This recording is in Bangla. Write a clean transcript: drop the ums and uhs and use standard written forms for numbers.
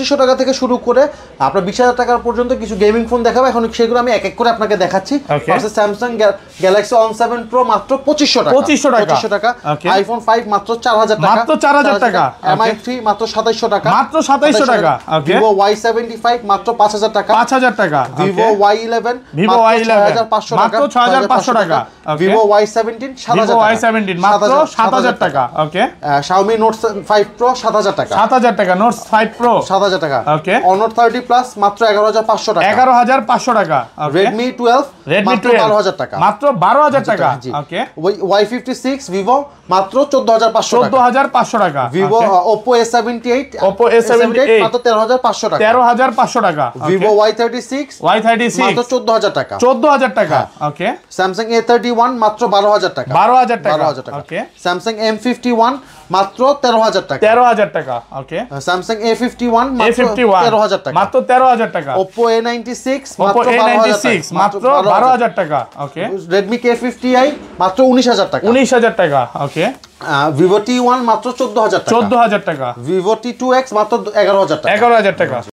2500 টাকা থেকে শুরু করে আপনার 20,000 টাকা পর্যন্ত কিছু গেমিং ফোন দেখাবো। এখন সেগুলো আমি এক এক করে আপনাকে দেখাচ্ছি। ফার্স্টে স্যামসাং গ্যালাক্সি অন 7 প্রো মাত্র 2500 টাকা। 2500 টাকা। আইফোন 5 মাত্র 4000 টাকা। মাত্র 4000 টাকা। এমআই 3 মাত্র 2700 টাকা। মাত্র 2700 টাকা। ওকে। Vivo Y75 মাত্র 5000 টাকা। 5000 টাকা। Vivo Y11 মাত্র 6500 টাকা। মাত্র 6500 টাকা। Vivo Y17 7000 টাকা। Y17 মাত্র 7000 টাকা। ওকে। Xiaomi Note 5 Pro 7000 টাকা। 7000 টাকা। Note 5 Pro 7000 টাকা। ওকে। Honor 30 Plus মাত্র 11500 টাকা। 11500 টাকা। Redmi 12 মাত্র 12000 টাকা। মাত্র 12000 টাকা। ওকে। Y56 Vivo মাত্র 14500 টাকা। 14500 টাকা। Vivo Oppo A78 মাত্র 13500 টাকা। 13500 টাকা। Vivo Y36 মাত্র 14000 টাকা। 14000 টাকা। ওকে। Samsung A31 মাত্র 12000 টাকা। 12000 টাকা। 12000 টাকা। ওকে। Samsung M51 মাত্র 13000 টাকা। 13000 টাকা। ওকে। Samsung A51 মাত্র 13000 টাকা। মাত্র 13000 টাকা। Oppo A96 Oppo A96 মাত্র 12000 টাকা। ওকে। Redmi K50i মাত্র 19000 টাকা। 19000 টাকা। ওকে। Vivo T1 মাত্র 14000 টাকা। 14000 টাকা। Vivo T2X মাত্র 11000 টাকা। 11000 টাকা।